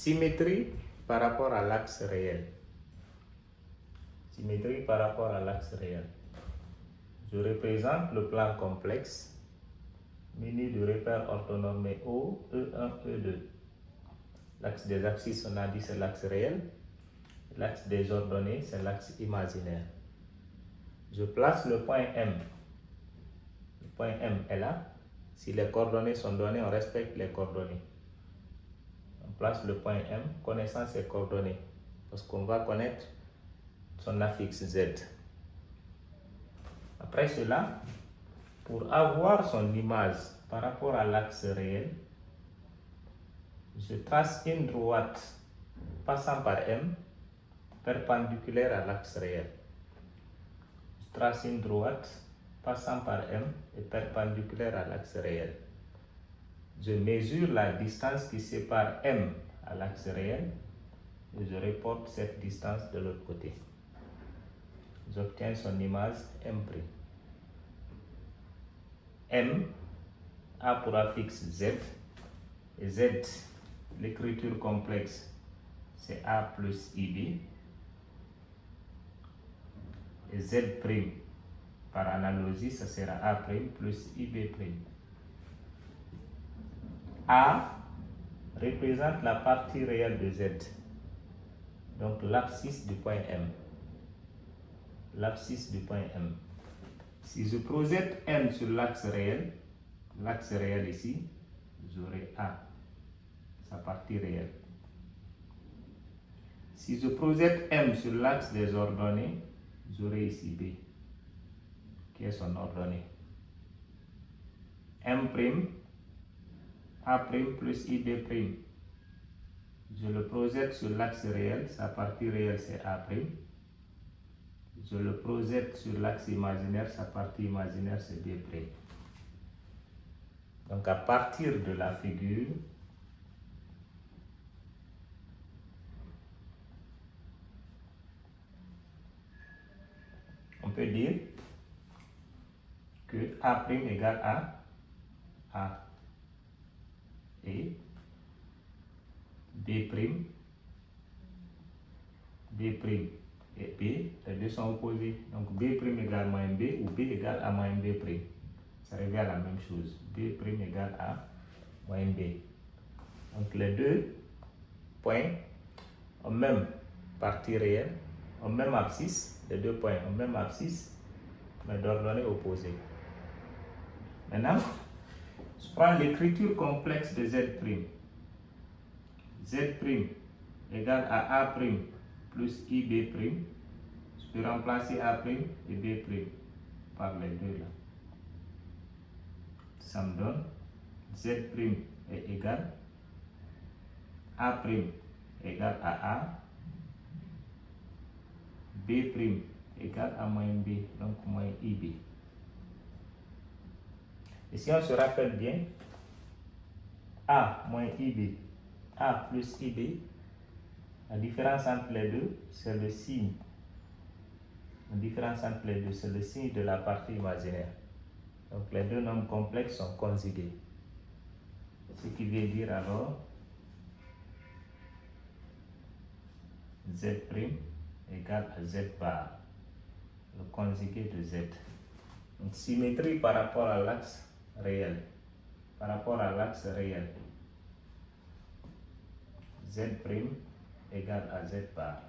Symétrie par rapport à l'axe réel. Symétrie par rapport à l'axe réel. Je représente le plan complexe muni de repères orthonormés O, E1, E2. L'axe des abscisses, on a dit, c'est l'axe réel. L'axe des ordonnées, c'est l'axe imaginaire. Je place le point M. Le point M est là. Si les coordonnées sont données, on respecte les coordonnées. On place le point M, connaissant ses coordonnées, parce qu'on va connaître son affixe Z. Après cela, pour avoir son image par rapport à l'axe réel, je trace une droite passant par M, perpendiculaire à l'axe réel. Je trace une droite passant par M et perpendiculaire à l'axe réel. Je mesure la distance qui sépare M à l'axe réel et je reporte cette distance de l'autre côté. J'obtiens son image M'. M a pour affixe Z et Z, l'écriture complexe, c'est A plus IB et Z', par analogie, ça sera A' plus IB'. A représente la partie réelle de Z, donc l'abscisse du point M. L'abscisse du point M. Si je projette M sur l'axe réel ici, j'aurai A, sa partie réelle. Si je projette M sur l'axe des ordonnées, j'aurai ici B, qui est son ordonnée. M', A' plus IB'. Je le projette sur l'axe réel, sa partie réelle c'est A'. Je le projette sur l'axe imaginaire, sa partie imaginaire c'est B'. Donc à partir de la figure, on peut dire que A' égale à A et B' et B, les deux sont opposés. Donc B' égale moins B ou B égale à moins B'. Ça revient à la même chose. B' égale à moins B. Donc les deux points ont même partie réelle, ont même abscisse. Les deux points ont même abscisse, mais d'ordonnées opposées. Maintenant, je prends l'écriture complexe de Z'. Z' égale à A' plus IB'. Je peux remplacer A' et B' par les deux là. Ça me donne Z' est égal A' égale à A, B' égale à moins B, donc moins IB. Et si on se rappelle bien, A moins IB, A plus IB, la différence entre les deux, c'est le signe. La différence entre les deux, c'est le signe de la partie imaginaire. Donc les deux nombres complexes sont conjugués. Ce qui veut dire alors Z' égale à Z bar, le conjugué de Z. Donc symétrie par rapport à l'axe réel. Par rapport à l'axe réel. Z' égale à Z bar.